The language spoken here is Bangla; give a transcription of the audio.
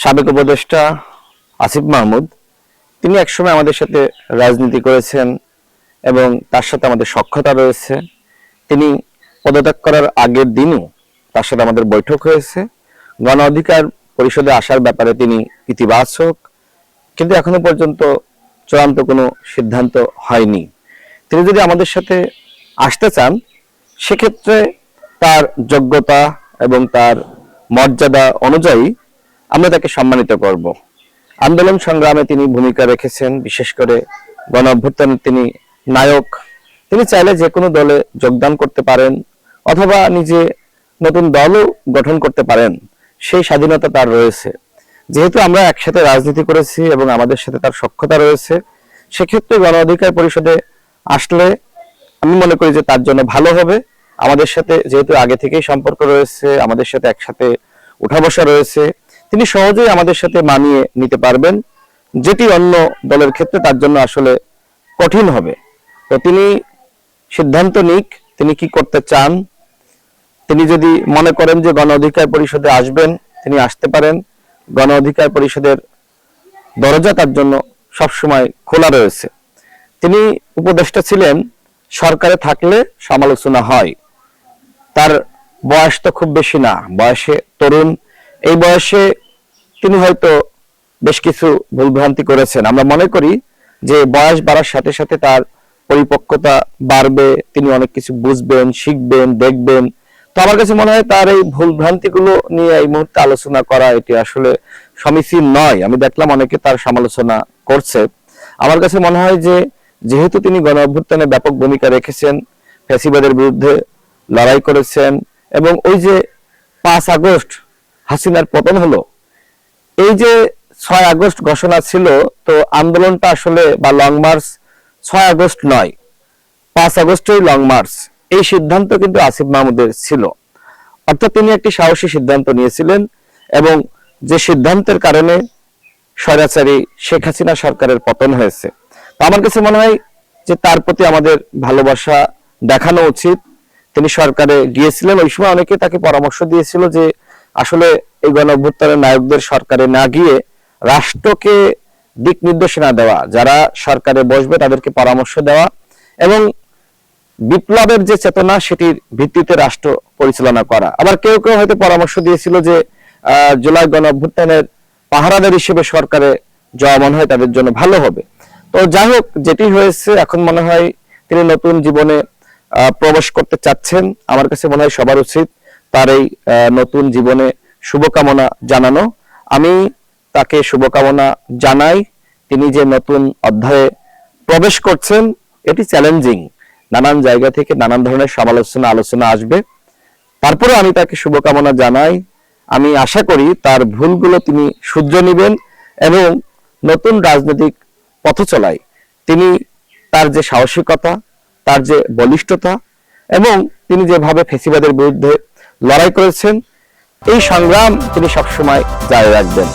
সাবেক উপদেষ্টা আসিফ মাহমুদ তিনি একসময় আমাদের সাথে রাজনীতি করেছেন এবং তার সাথে আমাদের সখ্যতা রয়েছে। তিনি পদত্যাগ করার আগের দিনও তার সাথে আমাদের বৈঠক হয়েছে। গণ অধিকার পরিষদে আসার ব্যাপারে তিনি ইতিবাচক, কিন্তু এখনো পর্যন্ত চূড়ান্ত কোনো সিদ্ধান্ত হয়নি। তিনি যদি আমাদের সাথে আসতে চান সেক্ষেত্রে তার যোগ্যতা এবং তার মর্যাদা অনুযায়ী আমরা তাকে সম্মানিত করব। আন্দোলন সংগ্রামে তিনি ভূমিকা রেখেছেন, বিশেষ করে গণ অভ্যুত্থানের তিনি নায়ক। তিনি চাইলে যে কোনো দলে যোগদান করতে পারেন অথবা নিজে নতুন দলও গঠন করতে পারেন, সেই স্বাধীনতা তার রয়েছে। যেহেতু আমরা একসাথে রাজনীতি করেছি এবং আমাদের সাথে তার সখ্যতা রয়েছে, সেক্ষেত্রে গণ অধিকার পরিষদে আসলে আমি মনে করি যে তার জন্য ভালো হবে। আমাদের সাথে যেহেতু আগে থেকেই সম্পর্ক রয়েছে, আমাদের সাথে একসাথে উঠা বসা রয়েছে, তিনি সহজেই আমাদের সাথে মানিয়ে নিতে পারবেন, যেটি অন্য দলের ক্ষেত্রে তার জন্য আসলে কঠিন হবে। তো তিনি সিদ্ধান্ত নিক তিনি কি করতে চান। তিনি যদি মনে করেন যে গণ অধিকার পরিষদে আসবেন, তিনি আসতে পারেন। গণ অধিকার পরিষদের দরজা তার জন্য সবসময় খোলা রয়েছে। তিনি উপদেষ্টা ছিলেন, সরকারে থাকলে সমালোচনা হয়। তার বয়স তো খুব বেশি না, বয়সে তরুণ। এই বয়সে তিনি হয়তো বেশ কিছু ভুলভ্রান্তি করেছেন। আমরা মনে করি যে বয়স বাড়ার সাথে সাথে তার পরিপক্কতা বাড়বে, তিনি অনেক কিছু বুঝবেন, শিখবেন, দেখবেন। তো আমার কাছে মনে হয় তার এই ভুলভ্রান্তিগুলো নিয়ে এই মুহূর্তে আলোচনা করা এটি আসলে সমীচীন নয়। আমি দেখলাম অনেকে তার সমালোচনা করছে। আমার কাছে মনে হয় যে যেহেতু তিনি গণ অভ্যুত্থানে ব্যাপক ভূমিকা রেখেছেন, ফ্যাসিবাদের বিরুদ্ধে লড়াই করেছেন, এবং ওই যে 5 আগস্ট হাসিনার পতন হলো, এই যে 6 আগস্ট ঘোষণা ছিল, তো আন্দোলনটা আসলে বা লং মার্চ 6 আগস্ট নয়, 5 আগস্টই লং মার্চ। এই সিদ্ধান্ত কিন্তু আসিফ মাহমুদের ছিল। অর্থাৎ তিনি একটি সাহসী সিদ্ধান্ত নিয়েছিলেন, এবং যে সিদ্ধান্তের কারণে স্বৈরাচারী শেখ হাসিনা সরকারের পতন হয়েছে। তো আমার কাছে মনে হয় যে তার প্রতি আমাদের ভালোবাসা দেখানো উচিত। তিনি সরকারে গিয়েছিলেন, ওই সময় অনেকে তাকে পরামর্শ দিয়েছিল যে আসলে এই গণ অভ্যুত্থানের নায়কদের সরকারে না গিয়ে রাষ্ট্রকে দিক নির্দেশনা দেওয়া, যারা সরকারে বসবে তাদেরকে পরামর্শ দেওয়া, এবং বিপ্লবের যে চেতনা সেটির ভিত্তিতে রাষ্ট্র পরিচালনা করা। আবার কেউ কেউ হয়তো পরামর্শ দিয়েছিল যে জুলাই গণ অভ্যুত্থানের পাহারাদার হিসেবে সরকারে যাওয়া মনে হয় তাদের জন্য ভালো হবে। তো যাই হোক, যেটি হয়েছে, এখন মনে হয় তিনি নতুন জীবনে প্রবেশ করতে চাচ্ছেন। আমার কাছে মনে হয় সবার উচিত তার এই নতুন জীবনে শুভকামনা জানানো। আমি তাকে শুভকামনা জানাই। তিনি যে নতুন অধ্যায়ে প্রবেশ করছেন, এটি চ্যালেঞ্জিং। নানান জায়গা থেকে নানান ধরনের সমালোচনা আলোচনা আসবে, তারপরে আমি তাকে শুভকামনা জানাই। আমি আশা করি তার ভুলগুলো তিনি শুধরে নেবেন এবং নতুন রাজনৈতিক পথ চলায় তিনি তার যে সাহসিকতা, তার যে বলিষ্ঠতা, এবং তিনি যেভাবে ফ্যাসিবাদের বিরুদ্ধে লড়াই করেছেন, এই সংগ্রাম তিনি সবসময় জারি রাখবেন।